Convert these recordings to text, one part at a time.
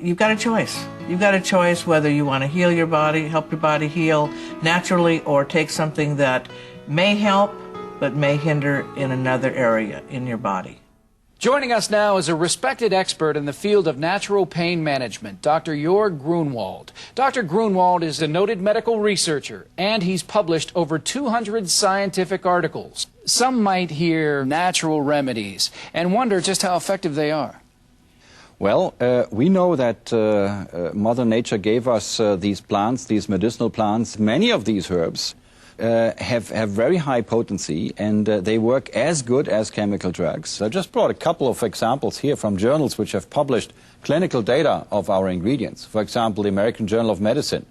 you've got a choice. You've got a choice whether you want to heal your body, help your body heal naturally, or take something that may help but may hinder in another area in your body. Joining us now is a respected expert in the field of natural pain management, Dr.Joerg Gruenwald. Dr. Gruenwald is a noted medical researcher, and he's published over 200 scientific articles. Some might hear natural remedies and wonder just how effective they are. Well, we know that Mother Nature gave us these plants, these medicinal plants. Many of these herbs have very high potency, and they work as good as chemical drugs. I just brought a couple of examples here from journals which have published clinical data of our ingredients. For example, the American Journal of Medicine,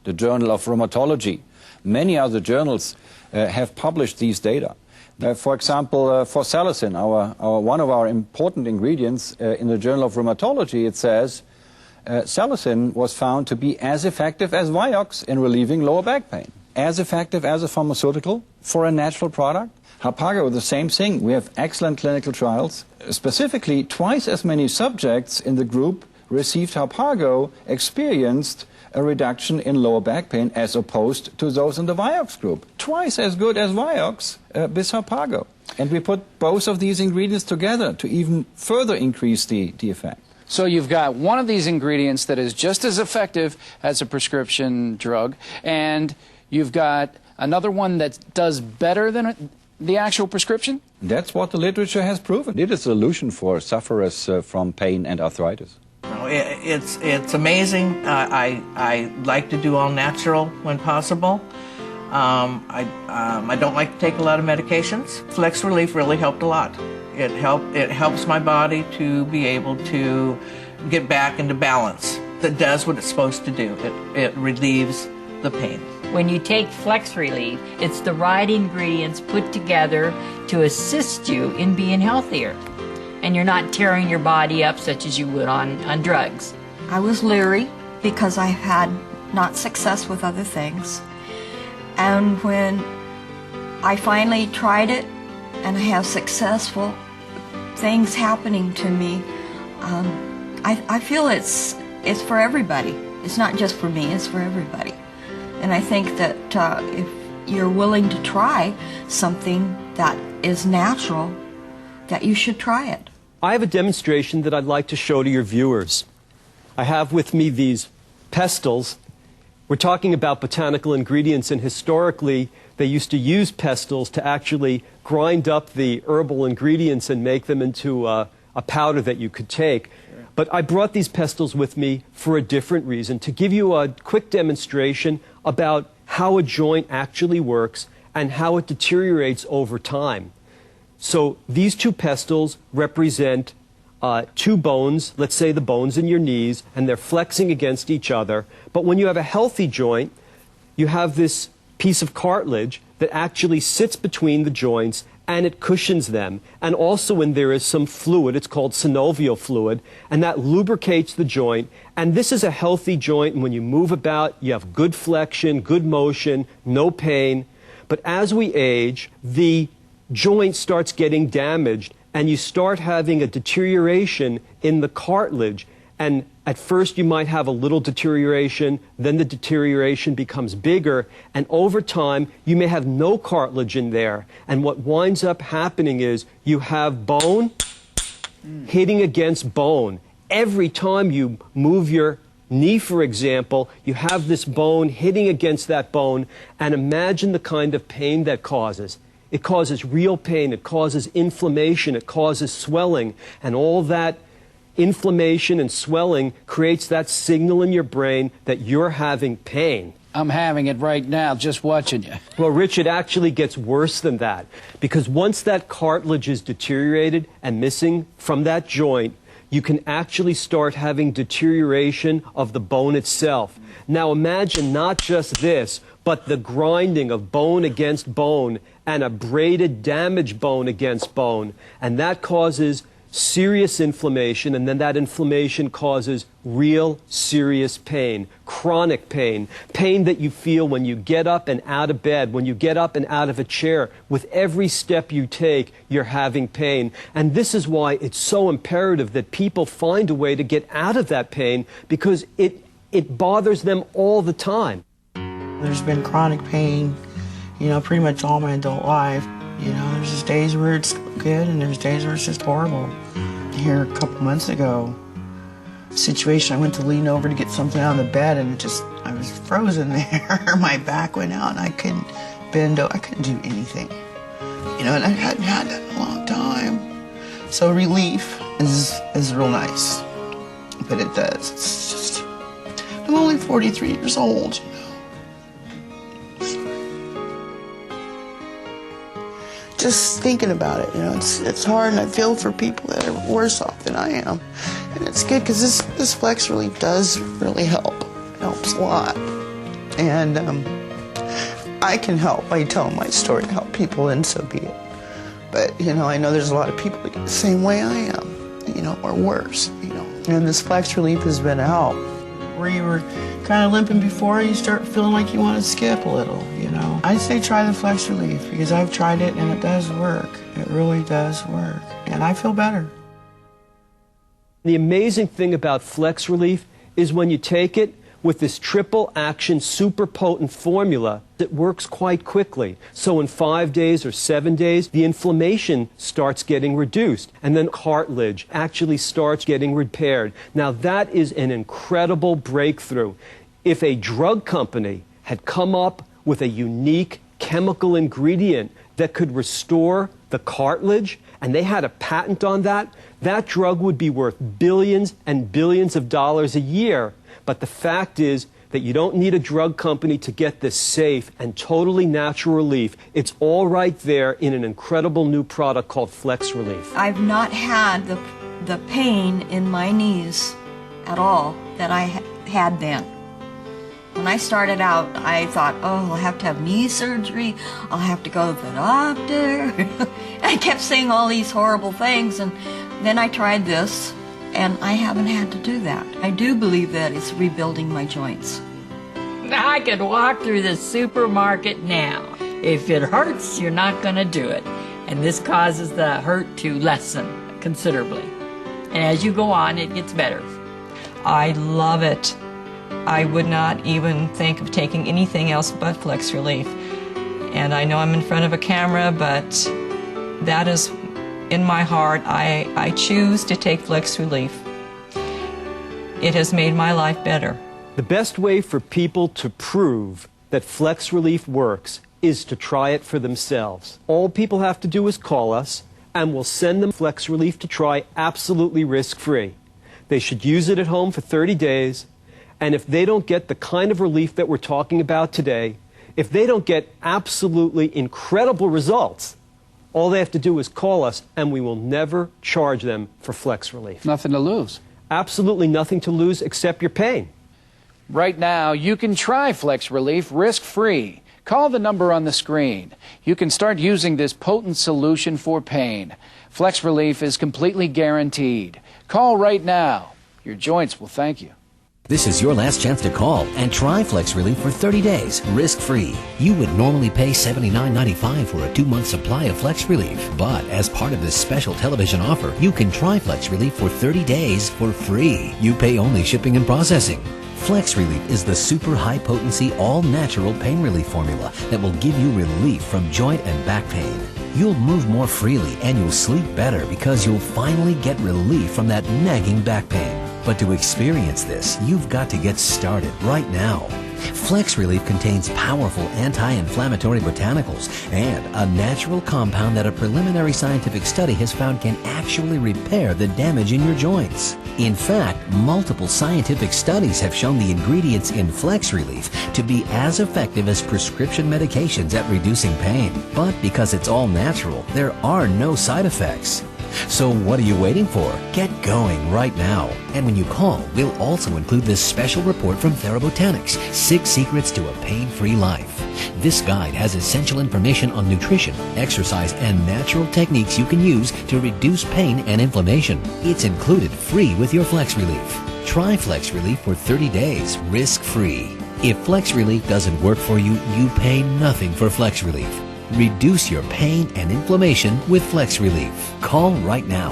the Journal of Rheumatology. Many other journals have published these data. For example, for salicin, one of our important ingredients in the Journal of Rheumatology, it says salicin was found to be as effective as Vioxx in relieving lower back pain. As effective as a pharmaceutical for a natural product. Harpago, the same thing. We have excellent clinical trials. Specifically, twice as many subjects in the group received Harpago experienced a reduction in lower back pain as opposed to those in the Vioxx group. Twice as good as Vioxx with Harpago. And we put both of these ingredients together to even further increase the effect. So you've got one of these ingredients that is just as effective as a prescription drug, and you've got another one that does better than the actual prescription? That's what the literature has proven. It is a solution for sufferers from pain and arthritis. It's amazing. I like to do all natural when possible. I don't like to take a lot of medications. Flex Relief really helped a lot. It helps my body to be able to get back into balance. It does what it's supposed to do. It relieves the pain. When you take Flex Relief, it's the right ingredients put together to assist you in being healthier. And you're not tearing your body up such as you would on drugs. I was leery because I had not success with other things. And when I finally tried it and I have successful things happening to me, I feel it's for everybody. It's not just for me, it's for everybody. And I think that if you're willing to try something that is natural, that you should try it. I have a demonstration that I'd like to show to your viewers. I have with me these pestles. We're talking about botanical ingredients, and historically they used to use pestles to actually grind up the herbal ingredients and make them into a powder that you could take. But I brought these pestles with me for a different reason, to give you a quick demonstration about how a joint actually works and how it deteriorates over time. So these two pestles represent two bones, let's say the bones in your knees, and they're flexing against each other. But when you have a healthy joint, you have this piece of cartilage that actually sits between the joints and it cushions them. And also when there is some fluid, it's called synovial fluid, and that lubricates the joint. And this is a healthy joint, and when you move about, you have good flexion, good motion, no pain. But as we age, the joint starts getting damaged, and you start having a deterioration in the cartilage. And at first you might have a little deterioration, then the deterioration becomes bigger, and over time you may have no cartilage in there. And what winds up happening is you have bone hitting against bone. Every time you move your knee, for example, you have this bone hitting against that bone, and imagine the kind of pain that causes. It causes real pain, it causes inflammation, it causes swelling, and all that inflammation and swelling creates that signal in your brain that you're having pain. I'm having it right now, just watching you. Well, Rich, it actually gets worse than that, because once that cartilage is deteriorated and missing from that joint, you can actually start having deterioration of the bone itself. Now imagine not just this, but the grinding of bone against bone and a braided damaged bone against bone, and that causes serious inflammation, and then that inflammation causes real serious pain, chronic pain, pain that you feel when you get up and out of bed, when you get up and out of a chair. With every step you take, you're having pain. And this is why it's so imperative that people find a way to get out of that pain, because it bothers them all the time. There's been chronic pain, you know, pretty much all my adult life. You know, there's just days where it's good and there's days where it's just horrible. Here a couple months ago, situation, I went to lean over to get something out of the bed and I was frozen there. My back went out and I couldn't bend over. I couldn't do anything. You know, and I hadn't had that in a long time. So relief is real nice, but it does. It's just, I'm only 43 years old, you know. Just thinking about it, you know, it's hard, and I feel for people that are worse off than I am. And it's good because this Flex Relief does really help. It helps a lot. And I can help by telling my story to help people, and so be it. But, you know, I know there's a lot of people that get the same way I am, you know, or worse, you know. And this Flex Relief has been a help. Where you were kind of limping before, you start feeling like you want to skip a little, you know. I'd say try the Flex Relief because I've tried it and it does work. It really does work. And I feel better. The amazing thing about Flex Relief is when you take it with this triple action super potent formula, it works quite quickly. So in 5 days or 7 days, the inflammation starts getting reduced, and then cartilage actually starts getting repaired. Now that is an incredible breakthrough. If a drug company had come up with a unique chemical ingredient that could restore the cartilage, and they had a patent on that, that drug would be worth billions and billions of dollars a year. But the fact is that you don't need a drug company to get this safe and totally natural relief. It's all right there in an incredible new product called Flex Relief. I've not had the pain in my knees at all that I had then. When I started out, I thought, oh, I'll have to have knee surgery, I'll have to go to the doctor. I kept saying all these horrible things, and then I tried this, and I haven't had to do that. I do believe that it's rebuilding my joints. I could walk through the supermarket now. If it hurts, you're not going to do it. And this causes the hurt to lessen considerably. And as you go on, it gets better. I love it. I would not even think of taking anything else but Flex Relief. And I know I'm in front of a camera, but that is in my heart. I choose to take Flex Relief. It has made my life better. The best way for people to prove that Flex Relief works is to try it for themselves. All people have to do is call us, and we'll send them Flex Relief to try absolutely risk-free. They should use it at home for 30 days, and if they don't get the kind of relief that we're talking about today, if they don't get absolutely incredible results, all they have to do is call us, and we will never charge them for Flex Relief. Nothing to lose. Absolutely nothing to lose except your pain. Right now, you can try Flex Relief risk-free. Call the number on the screen. You can start using this potent solution for pain. Flex Relief is completely guaranteed. Call right now. Your joints will thank you. This is your last chance to call and try Flex Relief for 30 days, risk-free. You would normally pay $79.95 for a 2-month supply of Flex Relief. But as part of this special television offer, you can try Flex Relief for 30 days for free. You pay only shipping and processing. Flex Relief is the super high-potency, all-natural pain relief formula that will give you relief from joint and back pain. You'll move more freely and you'll sleep better because you'll finally get relief from that nagging back pain. But to experience this, you've got to get started right now. Flex Relief contains powerful anti-inflammatory botanicals and a natural compound that a preliminary scientific study has found can actually repair the damage in your joints. In fact, multiple scientific studies have shown the ingredients in Flex Relief to be as effective as prescription medications at reducing pain. But because it's all natural, there are no side effects. So what are you waiting for? Get going right now. And when you call, we'll also include this special report from Therabotanics, 6 Secrets to a Pain-Free Life. This guide has essential information on nutrition, exercise, and natural techniques you can use to reduce pain and inflammation. It's included free with your Flex Relief. Try Flex Relief for 30 days, risk-free. If Flex Relief doesn't work for you, you pay nothing for Flex Relief. Reduce your pain and inflammation with Flex Relief. Call right now.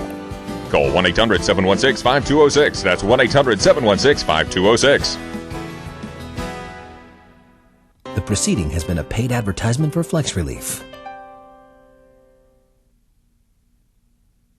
Call 1-800-716-5206. That's 1-800-716-5206. The proceeding has been a paid advertisement for Flex Relief.